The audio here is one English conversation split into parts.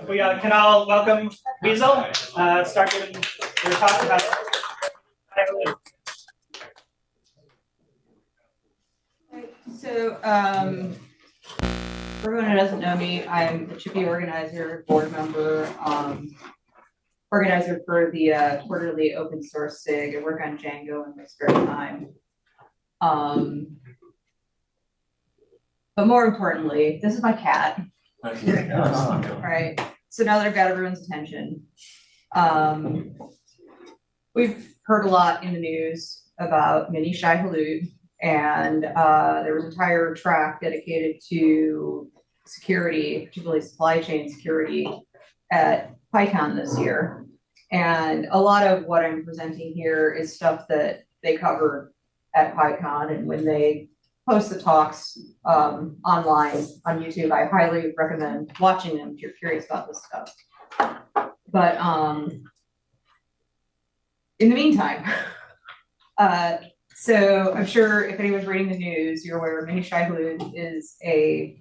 We can all welcome Weasel. Start giving your talk about Shai Hulud. So, for everyone who doesn't know me, I'm the ChiPy organizer, board member, organizer for the quarterly open source SIG. I work on Django in my spare time. But more importantly, this is my cat. All right. So now that I've got everyone's attention, we've heard a lot in the news about mini Shai Hulud, and there was an entire track dedicated to security, particularly supply chain security, at PyCon this year. And a lot of what I'm presenting here is stuff that they covered at PyCon, and when they post the talks online on YouTube, I highly recommend watching them if you're curious about this stuff. But in the meantime, so I'm sure if anyone's reading the news, you're aware mini Shai Hulud is a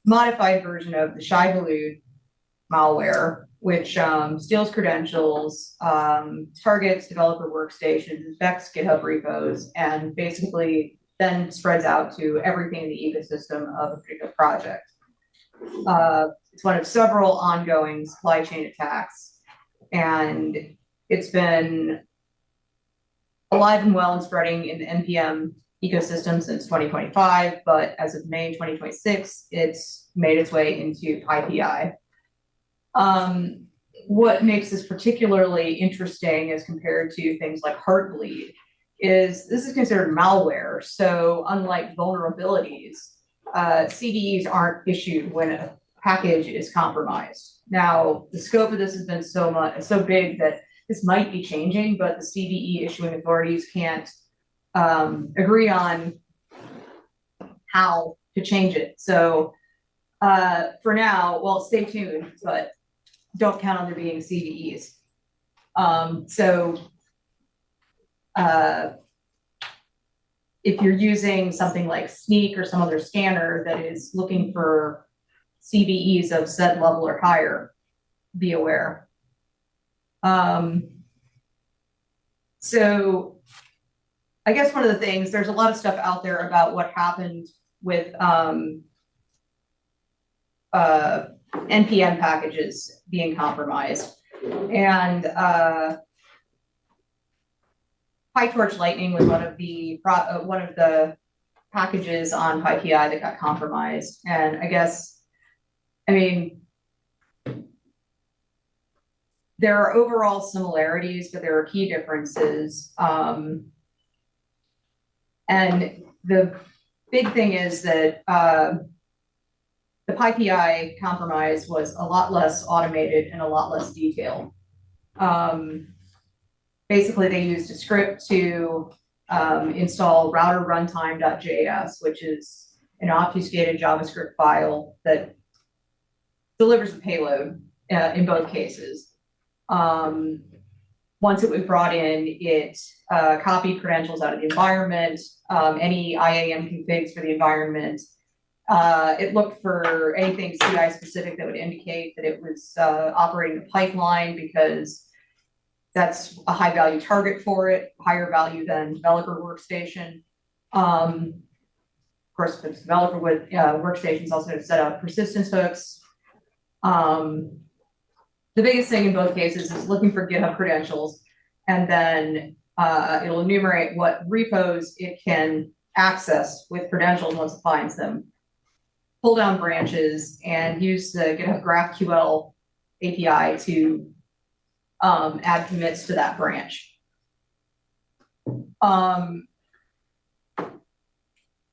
modified version of the Shai Hulud malware, which steals credentials, targets developer workstations, infects GitHub repos, and basically then spreads out to everything in the ecosystem of a particular project. It's one of several ongoing supply chain attacks, and it's been alive and well and spreading in the NPM ecosystem since 2025, but as of May 2026, it's made its way into PyPI. What makes this particularly interesting as compared to things like Heartbleed is this is considered malware. So unlike vulnerabilities, CVEs aren't issued when a package is compromised. Now, the scope of this has been so big that this might be changing, but the CVE issuing authorities can't agree on how to change it. So for now, well, stay tuned, but don't count on there being CVEs. If you're using something like Sneak or some other scanner that is looking for CVEs of said level or higher, be aware. So I guess one of the things, there's a lot of stuff out there about what happened with NPM packages being compromised. And PyTorch Lightning was one of the packages on PyPI that got compromised. And I mean, there are overall similarities, but there are key differences. And the big thing is that the PyPI compromise was a lot less automated and a lot less detailed. Basically, they used a script to install router runtime.js, which is an obfuscated JavaScript file that delivers the payload in both cases. Once it was brought in, it copied credentials out of the environment, any IAM configs for the environment. It looked for anything CI specific that would indicate that it was operating a pipeline, because that's a high value target for it, higher value than developer workstation. Of course, the developer workstations also set up persistence hooks. The biggest thing in both cases is looking for GitHub credentials, and then it'll enumerate what repos it can access with credentials once it finds them, pull down branches, and use the GitHub GraphQL API to add commits to that branch.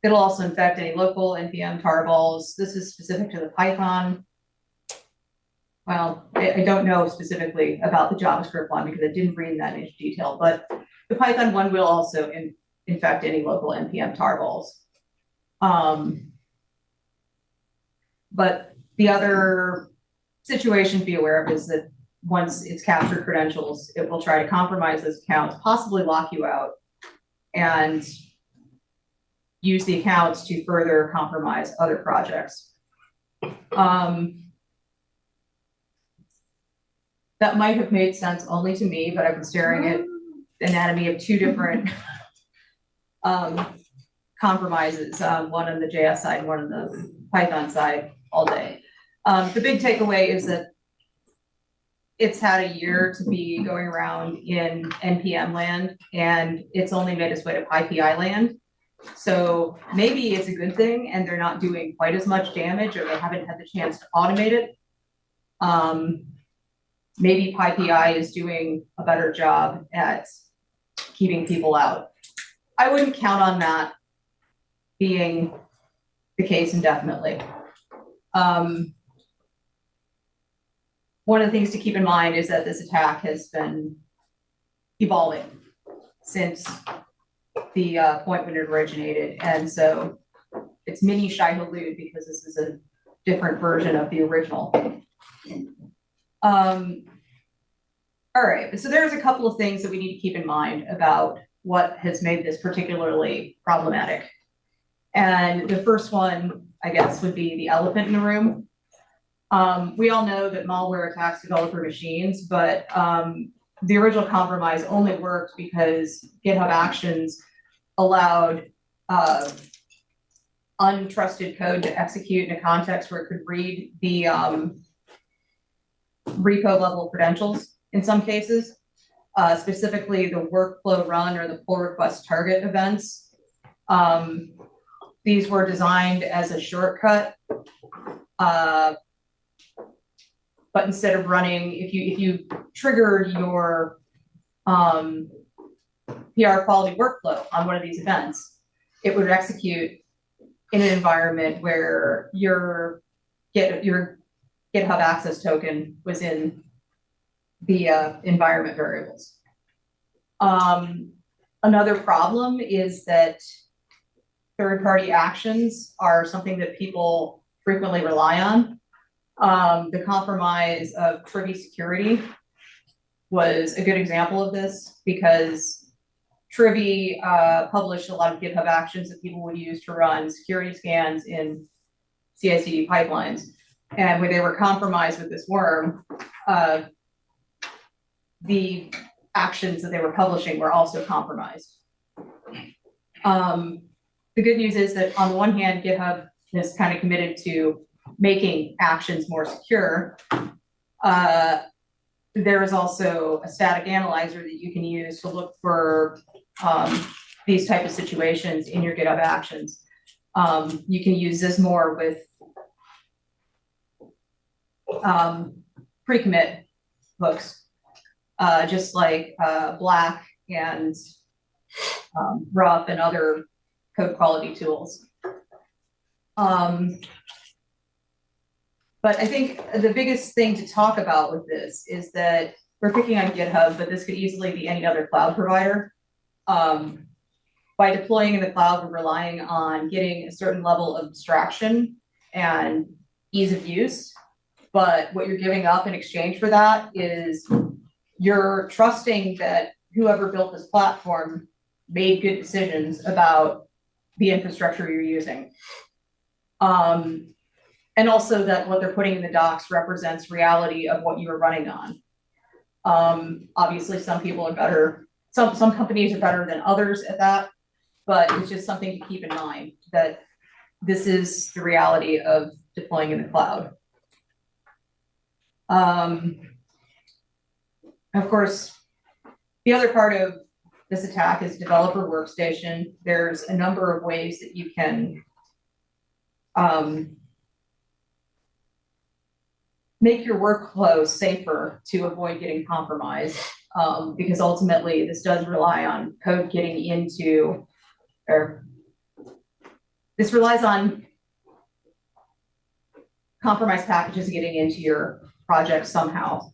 It'll also infect any local NPM tarballs. This is specific to the Python. Well, I don't know specifically about the JavaScript one because I didn't read that in detail, but the Python one will also infect any local NPM tarballs. But the other situation to be aware of is that once it's captured credentials, it will try to compromise those accounts, possibly lock you out, and use the accounts to further compromise other projects. that might have made sense only to me, but I've been staring at the anatomy of two different compromises, one on the JS side, one on the Python side all day. The big takeaway is that it's had a year to be going around in NPM land, and it's only made its way to PyPI land. So maybe it's a good thing and they're not doing quite as much damage, or they haven't had the chance to automate it. Maybe PyPI is doing a better job at keeping people out. I wouldn't count on that being the case indefinitely. One of the things to keep in mind is that this attack has been evolving since the point when it originated. And so it's mini Shai Hulud because this is a different version of the original. All right, so there's a couple of things that we need to keep in mind about what has made this particularly problematic. And the first one, I guess, would be the elephant in the room. We all know that malware attacks developer machines, but the original compromise only worked because GitHub Actions allowed untrusted code to execute in a context where it could read the repo level credentials in some cases, specifically the workflow run or the pull request target events. These were designed as a shortcut, but instead of running, if you triggered your PR quality workflow on one of these events, it would execute in an environment where your GitHub access token was in the environment variables. Another problem is that third-party actions are something that people frequently rely on. The compromise of Trivy security was a good example of this because Trivy published a lot of GitHub actions that people would use to run security scans in CI/CD pipelines. And when they were compromised with this worm, the actions that they were publishing were also compromised. The good news is that on the one hand, GitHub is kind of committed to making actions more secure. There is also a static analyzer that you can use to look for these type of situations in your GitHub actions. You can use this more with pre-commit hooks, just like Black and Rough and other code quality tools. But I think the biggest thing to talk about with this is that we're picking on GitHub, but this could easily be any other cloud provider. By deploying in the cloud, we're relying on getting a certain level of abstraction and ease of use. But what you're giving up in exchange for that is you're trusting that whoever built this platform made good decisions about the infrastructure you're using. And also that what they're putting in the docs represents reality of what you are running on. Obviously, some people are better, some companies are better than others at that, but it's just something to keep in mind that this is the reality of deploying in the cloud. Of course, the other part of this attack is developer workstation. There's a number of ways that you can make your workflow safer to avoid getting compromised, because ultimately this does rely on code getting into, or this relies on compromised packages getting into your project somehow.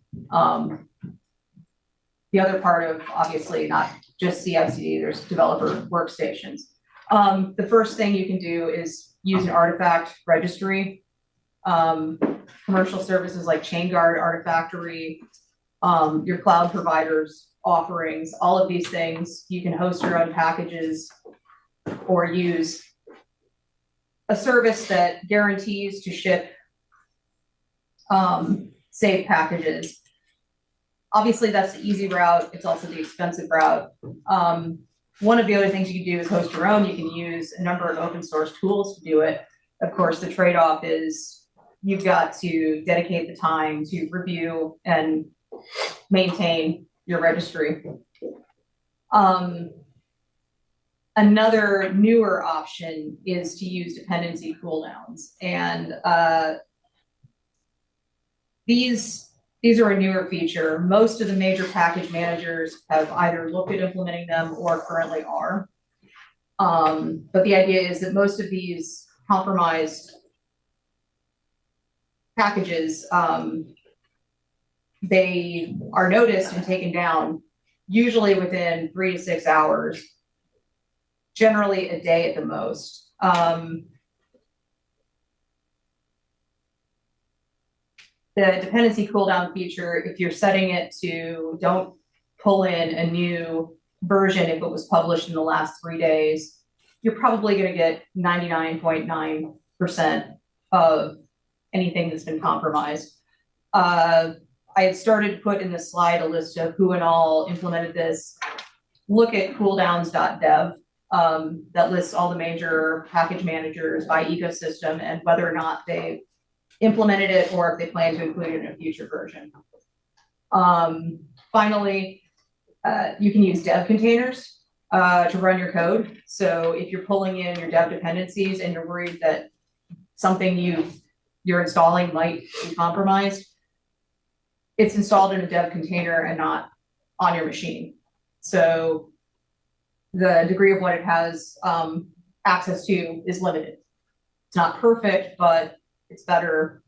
The other part of, obviously, not just CI/CD, there's developer workstations. The first thing you can do is use an artifact registry. Commercial services like ChainGuard, Artifactory, your cloud providers offerings, all of these things, you can host your own packages or use a service that guarantees to ship saved packages Obviously, that's the easy route. It's also the expensive route. One of the other things you can do is host your own. You can use a number of open source tools to do it. Of course, the trade-off is you've got to dedicate the time to review and maintain your registry. Another newer option is to use dependency cooldowns. And these are a newer feature. Most of the major package managers have either looked at implementing them or currently are. But the idea is that most of these compromised packages, they are noticed and taken down usually within 3 to 6 hours, generally a day at the most. The dependency cooldown feature, if you're setting it to don't pull in a new version if it was published in the last 3 days, you're probably going to get 99.9% of anything that's been compromised. I had started to put in the slide a list of who and all implemented this. Look at cooldowns.dev. That lists all the major package managers by ecosystem and whether or not they've implemented it or if they plan to include it in a future version. Finally, you can use dev containers to run your code. So if you're pulling in your dev dependencies and you're worried that something you're installing might be compromised, it's installed in a dev container and not on your machine. So the degree of what it has access to is limited. It's not perfect, but it's better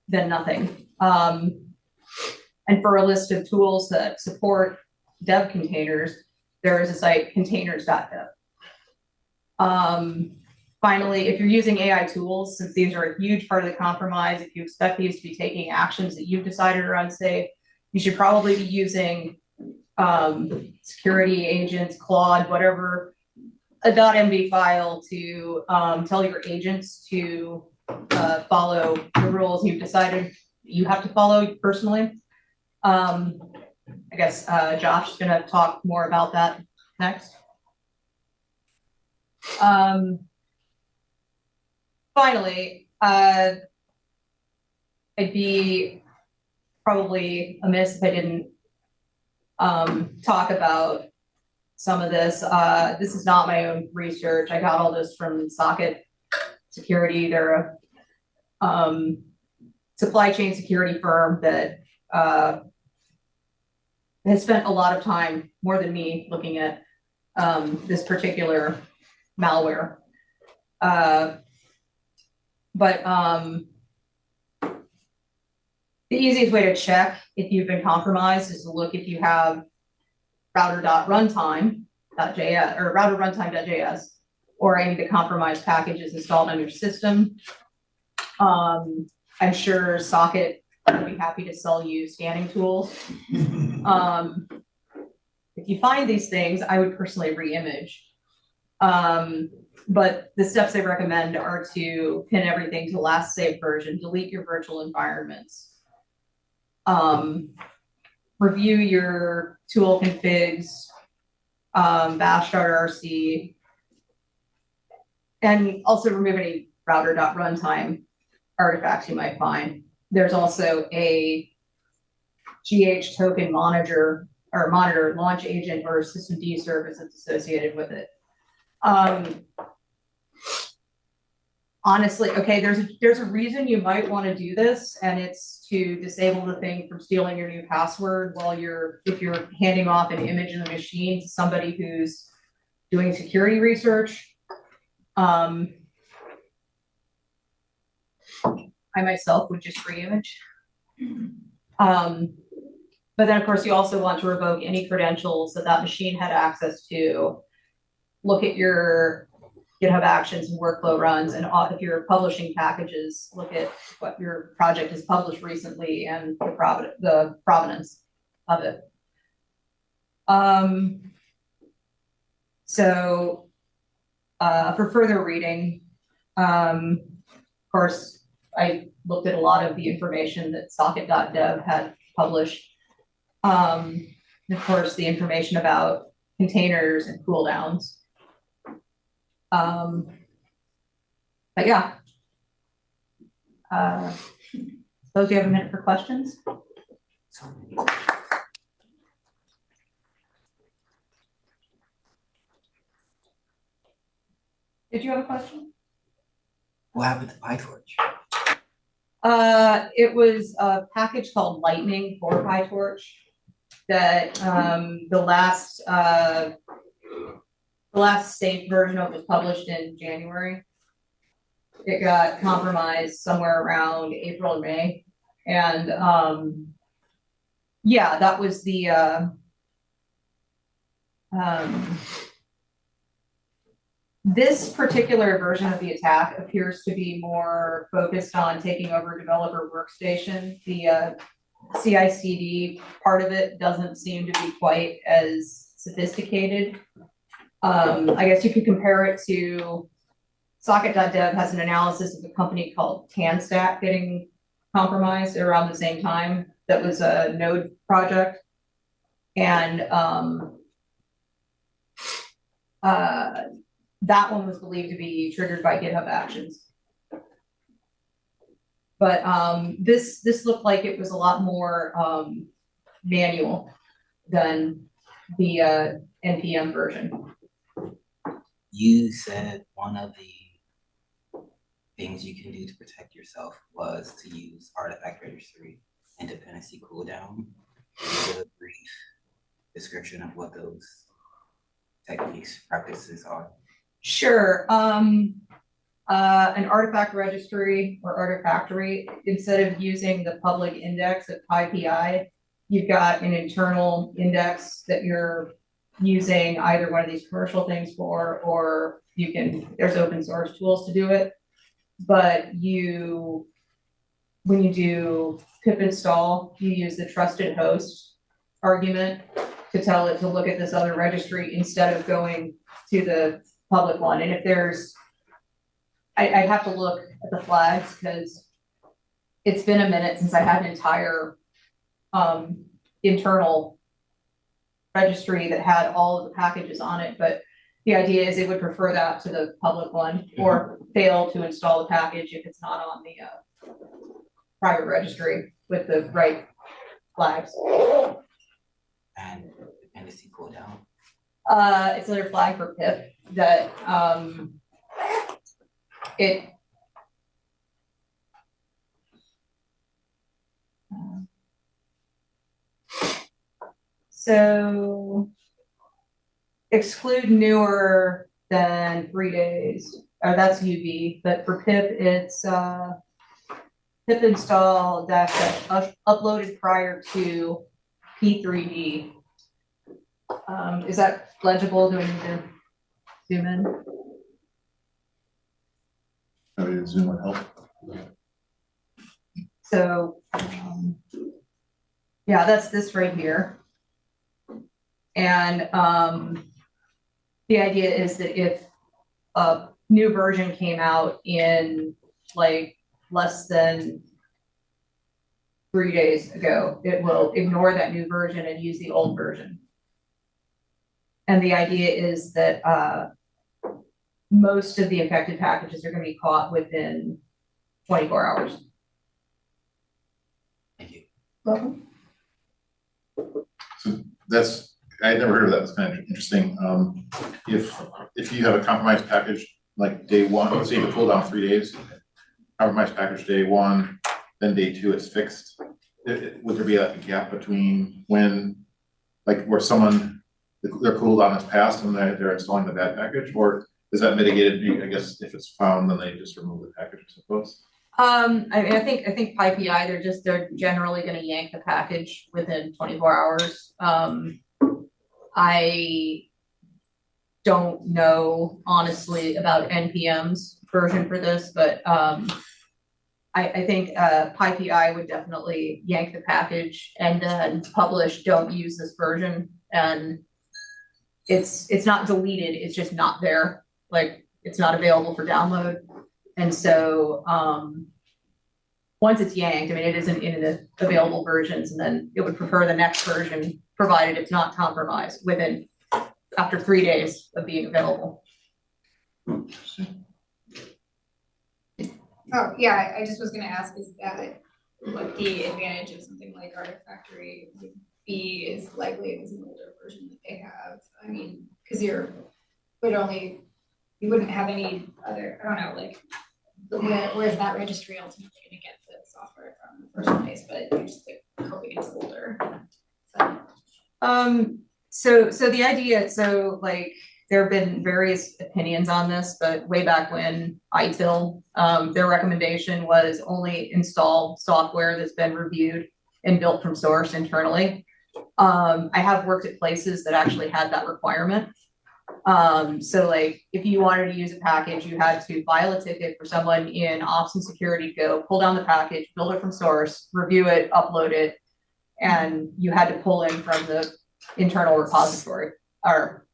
than nothing. And for a list of tools that support dev containers, there is a site, containers.dev. Finally, if you're using AI tools, since these are a huge part of the compromise, if you expect these to be taking actions that you've decided are unsafe, you should probably be using security agents, Claude, whatever, a .mv file to tell your agents to follow the rules you've decided you have to follow personally. I guess Josh is going to talk more about that next. Finally, it'd be probably amiss if I didn't talk about some of this. This is not my own research. I got all this from Socket Security. They're a supply chain security firm that has spent a lot of time, more than me, looking at this particular malware. But the easiest way to check if you've been compromised is to look if you have router.runtime.js or router.runtime.js or any of the compromised packages installed on your system. I'm sure Socket would be happy to sell you scanning tools. If you find these things, I would personally re-image. But the steps I recommend are to pin everything to last saved version, delete your virtual environments, review your tool configs, bash.rc, and also remove any router.runtime artifacts you might find. There's also a GH token monitor launch agent or systemd service that's associated with it. Honestly, okay, there's a reason you might want to do this, and it's to disable the thing from stealing your new password if you're handing off an image in the machine to somebody who's doing security research. I myself would just re-image. But then of course you also want to revoke any credentials that machine had access to, look at your GitHub Actions and workflow runs, and if you're publishing packages, look at what your project has published recently and the provenance of it. So for further reading, of course, I looked at a lot of the information that socket.dev had published. And of course, the information about containers and cooldowns. But yeah. Suppose you have a minute for questions? Did you have a question? What happened to PyTorch? It was a package called Lightning for PyTorch that the last safe version of it was published in January. It got compromised somewhere around April or May. And yeah, that was the this particular version of the attack appears to be more focused on taking over developer workstation. The CI/CD part of it doesn't seem to be quite as sophisticated. I guess you could compare it to Socket.dev has an analysis of a company called TanStack getting compromised around the same time. That was a Node project. And that one was believed to be triggered by GitHub Actions. But this looked like it was a lot more manual than the NPM version. You said one of the things you can do to protect yourself was to use artifact registry and dependency cooldown. Give a brief description of what those techniques, practices are. Sure. An artifact registry or artifactory, instead of using the public index of PyPI, you've got an internal index that you're using either one of these commercial things for, or you can, there's open source tools to do it. But when you do pip install, you use the trusted host argument to tell it to look at this other registry instead of going to the public one. And if there's, I'd have to look at the flags because it's been a minute since I had an entire internal registry that had all of the packages on it. But the idea is it would prefer that to the public one or fail to install the package if it's not on the private registry with the right flags. And dependency cooldown. It's another flag for pip that so exclude newer than 3 days, or that's UV, but for pip, it's pip install dash uploaded prior to P3D. Is that legible? Do we need to zoom in? Maybe Zoom would help. So, yeah, that's this right here. And the idea is that if a new version came out in like less than 3 days ago, it will ignore that new version and use the old version. And the idea is that most of the infected packages are going to be caught within 24 hours. Thank you. Welcome. So that's, I had never heard of that. It's kind of interesting. If you have a compromised package like day one, let's say you pull down 3 days, compromised package day one, then day two it's fixed. Would there be like a gap between when, like where someone, their cooldown has passed and they're installing the bad package, or is that mitigated? I guess if it's found, then they just remove the package, I suppose. I mean, I think PyPI, they're generally going to yank the package within 24 hours. I don't know honestly about NPM's version for this, but I think PyPI would definitely yank the package and then publish don't use this version, and it's not deleted, it's just not there, like it's not available for download. And so once it's yanked, I mean, it isn't in the available versions, and then it would prefer the next version, provided it's not compromised after 3 days of being available. Oh, yeah, I just was gonna ask, is that what the advantage of something like Artifactory would be is likely if it's an older version that they have? I mean, because you wouldn't have any other, I don't know, like, where's that registry ultimately gonna get the software from in the first place, but you're just like hoping it's older. So the idea, like, there have been various opinions on this, but way back when ITIL, their recommendation was only install software that's been reviewed and built from source internally. I have worked at places that actually had that requirement. So like, if you wanted to use a package, you had to file a ticket for someone in ops and security to go pull down the package, build it from source, review it, upload it, and you had to pull in from the internal repository or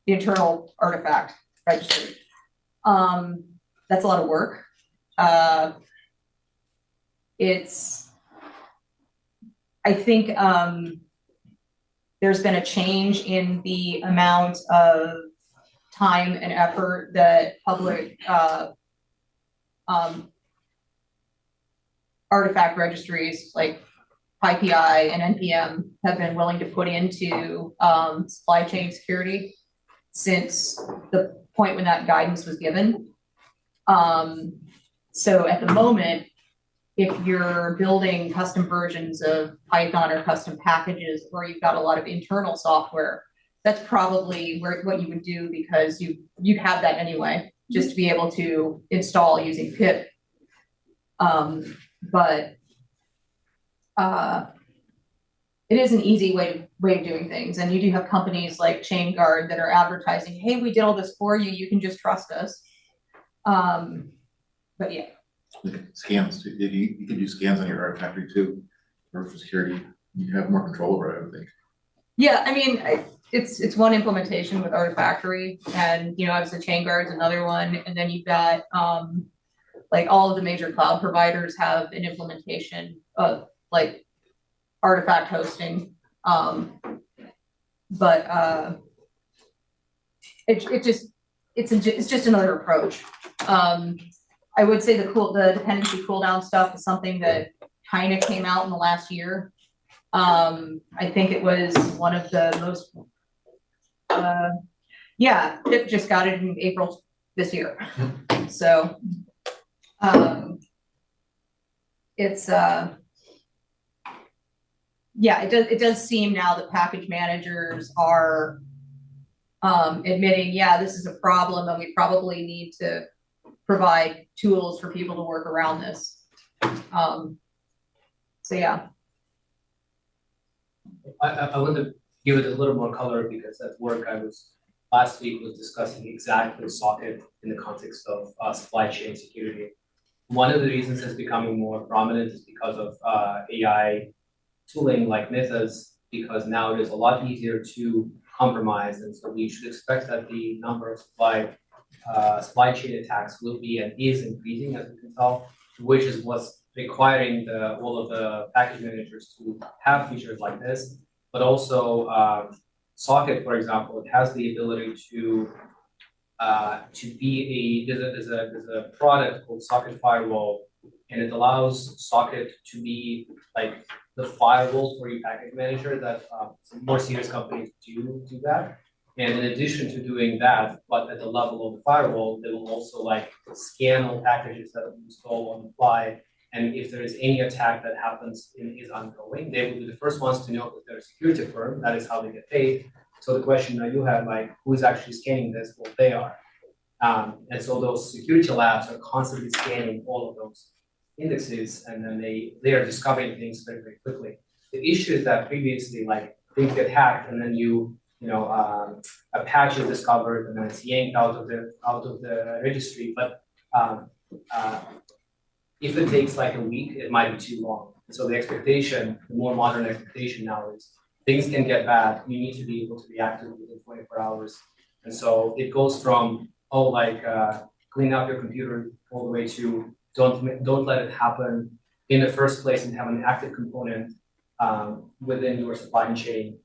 the internal artifact registry. That's a lot of work. I think there's been a change in the amount of time and effort that public artifact registries like PyPI and NPM have been willing to put into supply chain security since the point when that guidance was given. So at the moment, if you're building custom versions of Python or custom packages, or you've got a lot of internal software, that's probably what you would do, because you have that anyway, just to be able to install using pip. But it is an easy way of doing things. And you do have companies like ChainGuard that are advertising, hey, we did all this for you, you can just trust us. But yeah. Scans, you can do scans on your Artifactory too, for security. You have more control over it, I would think. Yeah, I mean, it's one implementation with Artifactory, and obviously ChainGuard's another one, and then you've got like all of the major cloud providers have an implementation of like artifact hosting, but it's just another approach. I would say the dependency cooldown stuff is something that kind of came out in the last year. I think it was one of the most, Pip just got it in April this year. So, it does seem now that package managers are admitting, this is a problem, and we probably need to provide tools for people to work around this. So yeah. I want to give it a little more color, because at work last week was discussing exactly socket in the context of supply chain security. One of the reasons it's becoming more prominent is because of AI tooling like Mythos, because now it is a lot easier to compromise, and so we should expect that the number of supply chain attacks will be and is increasing, as we can tell, which is what's requiring all of the package managers to have features like this. But also Socket, for example, it has the ability to be there's a product called Socket Firewall, and it allows Socket to be like the firewall for your package manager. That some more serious companies do that. And in addition to doing that, but at the level of the firewall, they will also like scan all packages that are installed on the fly. And if there is any attack that happens and is ongoing, they will be the first ones to know that they're a security firm. That is how they get paid. So the question that you have, like, who is actually scanning this? Well, they are. And so those security labs are constantly scanning all of those indexes, and then they are discovering things very, very quickly. The issue is that previously, like, things get hacked, and then a patch is discovered, and then it's yanked out of the registry. But if it takes like a week, it might be too long. And so the more modern expectation now is things can get bad. You need to be able to react to it within 24 hours. And so it goes from clean up your computer all the way to don't let it happen. in the first place and have an active component within your supply chain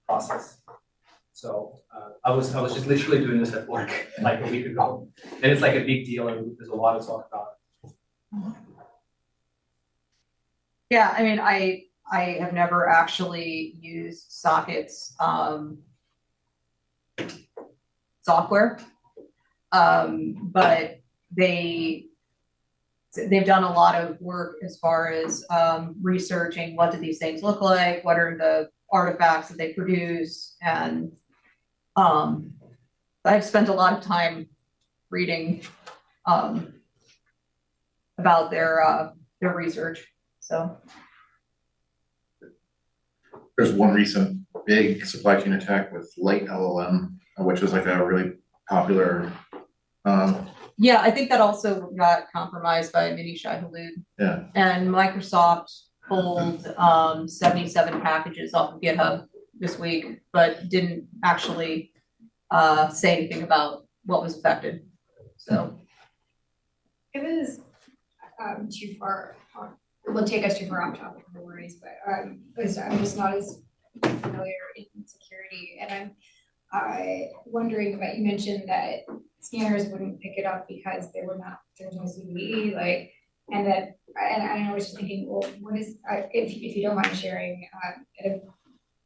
process. So I was just literally doing this at work like a week ago, and it's like a big deal, and there's a lot to talk about. Yeah, I mean, I have never actually used Socket's software, but they've done a lot of work as far as researching what do these things look like, what are the artifacts that they produce, and I've spent a lot of time reading about their research. So There's one recent big supply chain attack with light LLM, which is like a really popular. yeah, I think that also got compromised by mini Shai Hulud. Yeah. And Microsoft pulled 77 packages off of GitHub this week, but didn't actually say anything about what was affected. So It was too far off. It will take us too far off topic, no worries, but I'm just not as familiar in security, and I'm wondering about, you mentioned that scanners wouldn't pick it up because there's no CVE, like, and I was just thinking, well, what is, if you don't mind sharing at a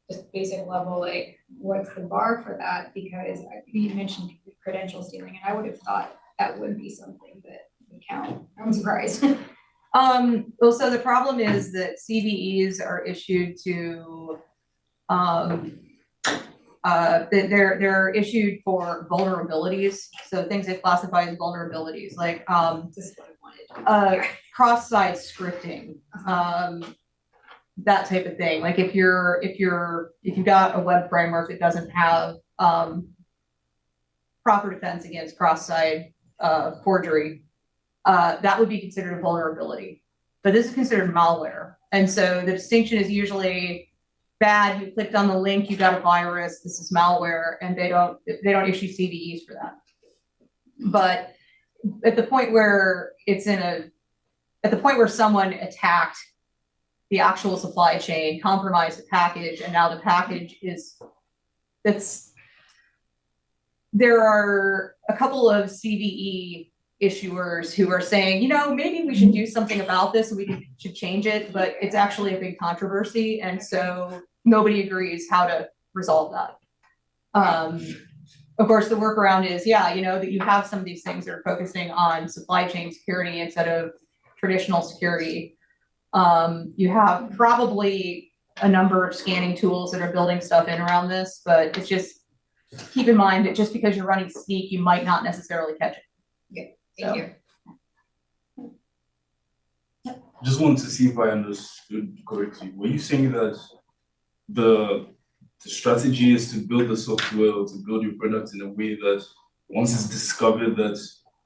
just basic level, like, what's the bar for that? Because you mentioned credential stealing, and I would have thought that would be something that would count. I'm surprised. well, so the problem is that CVEs are issued to they're issued for vulnerabilities, so things they classify as vulnerabilities, like This is what I wanted. cross-site scripting, that type of thing. Like if you've got a web framework that doesn't have proper defense against cross-site forgery, that would be considered a vulnerability. But this is considered malware, and so the distinction is usually bad. You clicked on the link, you got a virus. This is malware, and they don't issue CVEs for that. But at the point where someone attacked the actual supply chain, compromised the package, and now the package there are a couple of CVE issuers who are saying, you know, maybe we should do something about this and should change it, but it's actually a big controversy, and so nobody agrees how to resolve that. Of course, the workaround is, yeah, you know, that you have some of these things that are focusing on supply chain security instead of traditional security. You have probably a number of scanning tools that are building stuff in around this, but it's just, keep in mind that just because you're running Sneak, you might not necessarily catch it. Thank you. Just wanted to see if I understood correctly. Were you saying that the strategy is to build the software or to build your product in a way that once it's discovered that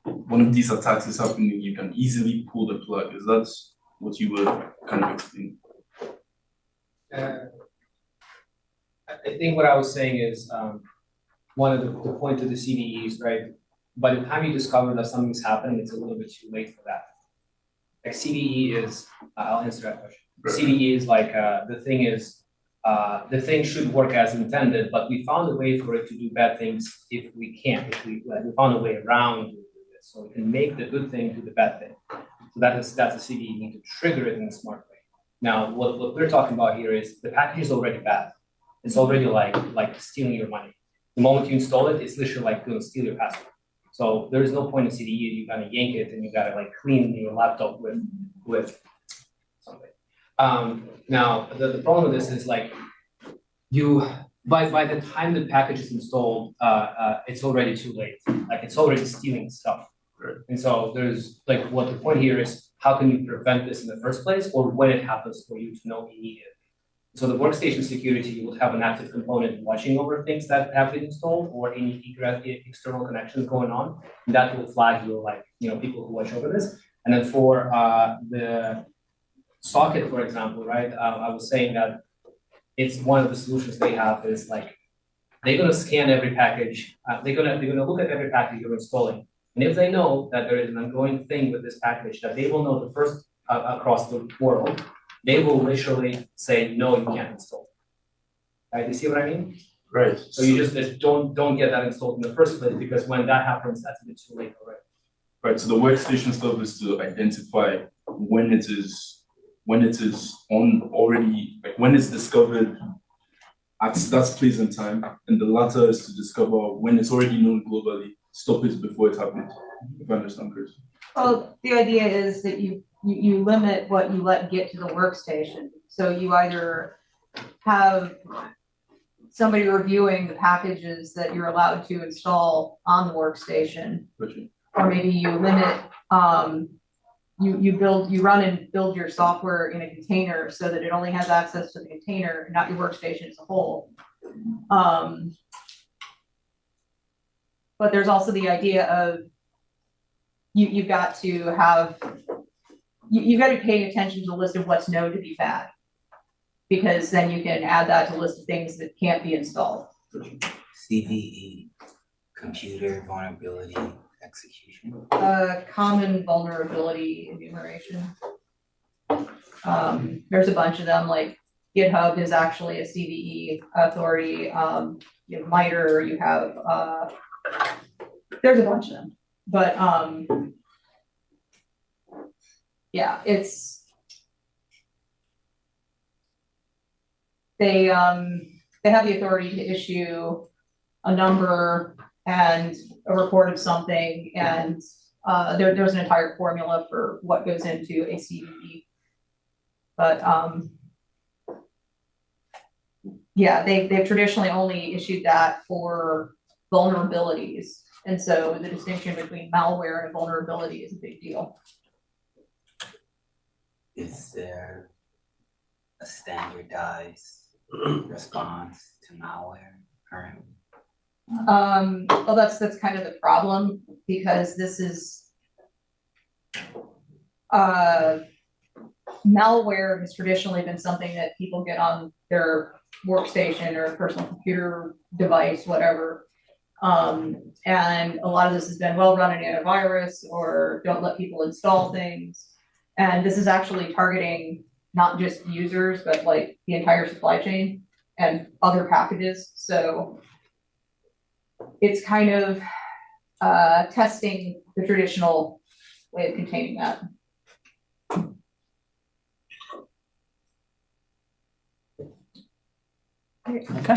one of these attacks is happening, you can easily pull the plug? Is that what you were kind of explaining? I think what I was saying is one of the point of the CVEs, right? By the time you discover that something's happening, it's a little bit too late for that. Like CVE is, I'll answer that question. CVE is like the thing should work as intended, but we found a way for it to do bad things if we can't. If we found a way around doing this, so we can make the good thing do the bad thing. So that's a CVE. You need to trigger it in a smart way. Now, what we're talking about here is the package is already bad. It's already like stealing your money. The moment you install it, it's literally like going to steal your password. So there is no point in CVE. You gotta yank it and you gotta like clean your laptop with something. Now the problem with this is like by the time the package is installed, it's already too late. Like it's already stealing stuff. And so there's like what the point here is, how can you prevent this in the first place, or when it happens for you to know immediately. So the workstation security will have an active component watching over things that have been installed or any external connections going on. And that will flag you, like, you know, people who watch over this. And then for the socket, for example, right? I was saying that it's one of the solutions they have is like, they're gonna scan every package. They're gonna look at every package you're installing. And if they know that there is an ongoing thing with this package, that they will know the first across the world, they will literally say, no, you can't install. Right, you see what I mean? Right. So you just don't get that installed in the first place, because when that happens, that's a bit too late already. Right, so the workstation stuff is to identify when it is on already, like when it's discovered at that place and time, and the latter is to discover when it's already known globally, stop it before it happens, if I understand correctly. Well, the idea is that you limit what you let get to the workstation. So you either have somebody reviewing the packages that you're allowed to install on the workstation, Gotcha. or maybe you limit, you run and build your software in a container so that it only has access to the container and not your workstation as a whole. But there's also the idea of you've got to have, you've got to be paying attention to the list of what's known to be bad, because then you can add that to a list of things that can't be installed. CVE, computer vulnerability execution. Common vulnerability enumeration. There's a bunch of them, like GitHub is actually a CVE authority. You have MITRE, you have, there's a bunch of them, but yeah, it's, they have the authority to issue a number and a report of something, and there's an entire formula for what goes into a CVE. But yeah, they've traditionally only issued that for vulnerabilities, and so the distinction between malware and vulnerability is a big deal. Is there a standardized response to malware currently? Well, that's kind of the problem, because this is malware has traditionally been something that people get on their workstation or personal computer device, whatever. And a lot of this has been, well, run an antivirus or don't let people install things. And this is actually targeting not just users, but like the entire supply chain and other packages. So it's kind of testing the traditional way of containing that. Okay.